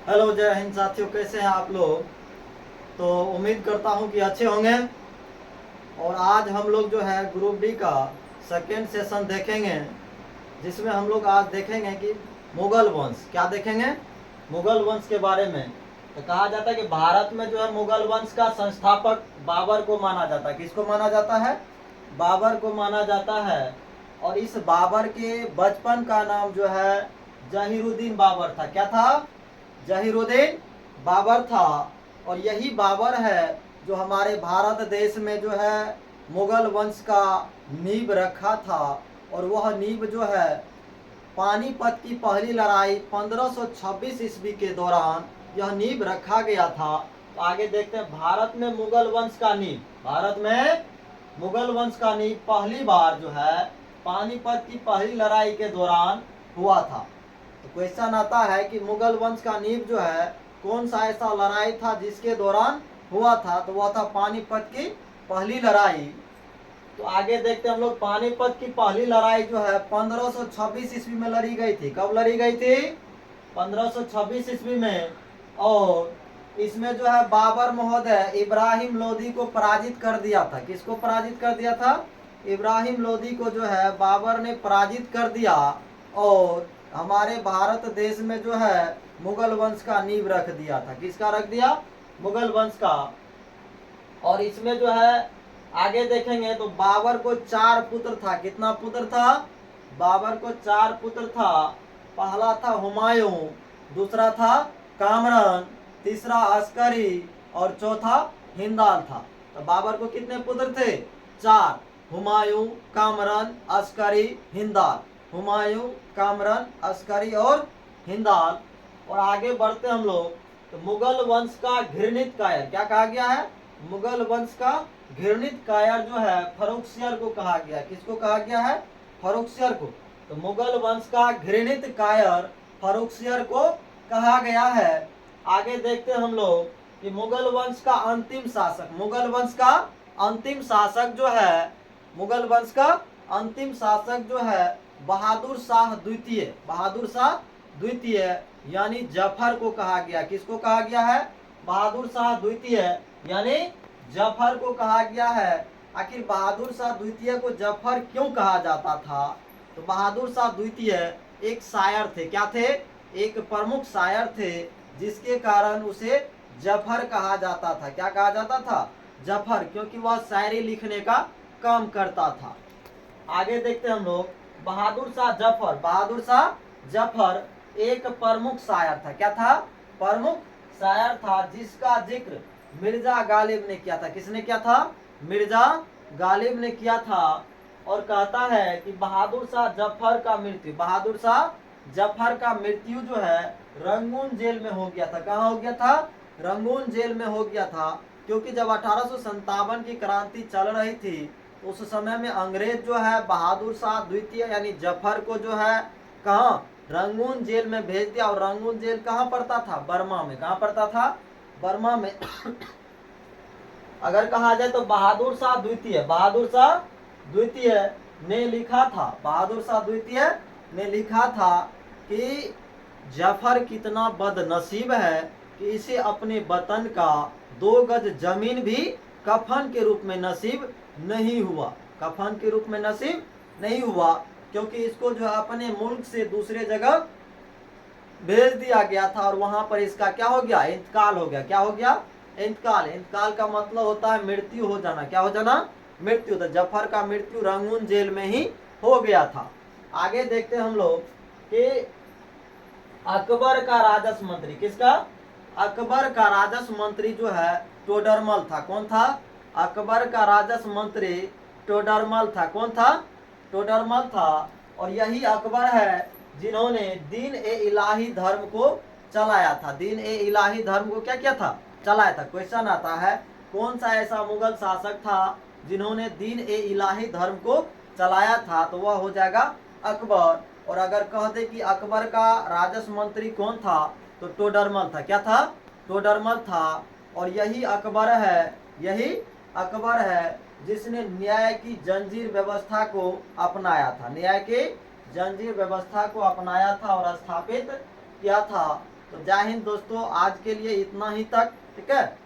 Hello, जय हिंद साथियों। कैसे हैं आप लोग? तो उम्मीद करता हूं कि अच्छे होंगे। और आज हम लोग जो है ग्रुप डी का सेकेंड सेशन देखेंगे, जिसमें हम लोग आज देखेंगे कि मुगल वंश। क्या देखेंगे? मुगल वंश के बारे में। तो कहा जाता है कि भारत में जो है मुगल वंश का संस्थापक बाबर को माना जाता है। किसको माना जाता है? बाबर को माना जाता है। और इस बाबर के बचपन का नाम जो है जहीरुद्दीन बाबर था। क्या था? जहीरुद्दीन बाबर था। और यही बाबर है जो हमारे भारत देश में जो है मुगल वंश का नींव रखा था। और वह नींव जो है पानीपत की पहली लड़ाई 1526 ईस्वी के दौरान यह नींव रखा गया था। तो आगे देखते हैं भारत में मुगल वंश का नींव। भारत में मुगल वंश का नींव पहली बार जो है पानीपत की पहली लड़ाई के दौरान हुआ था। तो क्वेश्चन आता है कि मुगल वंश का नींव जो है कौन सा ऐसा लड़ाई था जिसके दौरान हुआ था? तो वह था पानीपत की पहली लड़ाई। तो आगे देखते हैं हम लोग। पानीपत की पहली लड़ाई जो है 1526 ईस्वी में लड़ी गई थी। कब लड़ी गई थी? 1526 ईस्वी में। और इसमें जो है बाबर महोदय इब्राहिम लोदी को पराजित कर दिया था। किसको पराजित कर दिया था? इब्राहिम लोदी को जो है बाबर ने पराजित कर दिया। और हमारे भारत देश में जो है मुगल वंश का नींव रख दिया था। किसका रख दिया? मुगल वंश का। और इसमें जो है आगे देखेंगे तो बाबर को 4 पुत्र था। कितना पुत्र था? बाबर को 4 पुत्र था। पहला था हुमायूं, दूसरा था कामरान, तीसरा अस्करी और चौथा हिंदाल था। तो बाबर को कितने पुत्र थे? 4। हुमायूं, कामरान, अस्करी, हिंदाल। हुमायूं, कामरान, अस्करी और हिंदाल। और आगे बढ़ते हम लोग। तो मुगल वंश का घृणित कायर क्या कहा गया है? मुगल वंश का घृणित कायर जो है फर्रुखसियर को कहा गया। किसको कहा गया है? फर्रुखसियर को। तो मुगल वंश का घृणित कायर फर्रुखसियर को कहा गया है। आगे देखते हैं हम लोग कि मुगल वंश का अंतिम शासक। मुगल वंश का अंतिम शासक जो है, मुगल वंश का अंतिम शासक जो है बहादुर शाह द्वितीय। बहादुर शाह द्वितीय यानी जफर को कहा गया। किसको कहा गया है? बहादुर शाह द्वितीय यानी जफर को कहा गया है। आखिर बहादुर शाह द्वितीय को जफर क्यों कहा जाता था? तो बहादुर शाह द्वितीय एक शायर थे। क्या थे? एक प्रमुख शायर थे, जिसके कारण उसे जफर कहा जाता था। क्या कहा जाता था? जफर, क्योंकि वह शायरी लिखने का काम करता था। आगे देखते हैं हम लोग। बहादुर शाह जफर। बहादुर शाह जफर एक प्रमुख शायर था। क्या था? प्रमुख शायर था, जिसका जिक्र मिर्जा गालिब ने किया था। किसने किया था? मिर्जा गालिब ने किया था। और कहता है कि बहादुर शाह जफर का मृत्यु, बहादुर शाह जफर का मृत्यु जो है रंगून जेल में हो गया था। कहाँ हो गया था? रंगून जेल में हो गया था। क्योंकि जब 1857 की क्रांति चल रही थी, उस समय में अंग्रेज जो है बहादुर शाह द्वितीय यानी जफर को जो है कहाँ? रंगून जेल में भेज दिया। और रंगून जेल कहाँ पड़ता था? बर्मा में। कहाँ पड़ता था? बर्मा में। अगर कहा जाए तो बहादुर शाह द्वितीय, बहादुर शाह द्वितीय ने लिखा था, बहादुर शाह द्वितीय ने लिखा था कि जफर कितना बदनसीब है कि इसे अपने वतन का 2 गज जमीन भी कफन के रूप में नसीब नहीं हुआ। कफन के रूप में नसीब नहीं हुआ, क्योंकि इसको जो है अपने मुल्क से दूसरे जगह भेज दिया गया था। और वहां पर इसका क्या हो गया? इंतकाल हो गया। क्या हो गया? इंतकाल। इंतकाल का मतलब होता है मृत्यु हो जाना। क्या हो जाना? मृत्यु। तो जफर का मृत्यु रंगून जेल में ही हो गया था। आगे देखते हैं हम लोग कि अकबर का राजस्व मंत्री। किसका? अकबर का राजस्व मंत्री जो है टोडरमल था। कौन था? अकबर का राजस्व मंत्री टोडरमल था। कौन था? टोडरमल था। और यही अकबर है जिन्होंने दीन ए इलाही धर्म को चलाया था। दीन ए इलाही धर्म को क्या किया था? चलाया था। क्वेश्चन आता है कौन सा ऐसा मुगल शासक था जिन्होंने दीन ए इलाही धर्म को चलाया था? तो वह हो जाएगा अकबर। और अगर कह दे कि अकबर का राजस्व मंत्री कौन था, तो टोडरमल था। क्या था? टोडरमल था। और यही अकबर है, यही अकबर है जिसने न्याय की जंजीर व्यवस्था को अपनाया था। न्याय की जंजीर व्यवस्था को अपनाया था और स्थापित किया था। तो जय हिंद दोस्तों, आज के लिए इतना ही तक, ठीक है।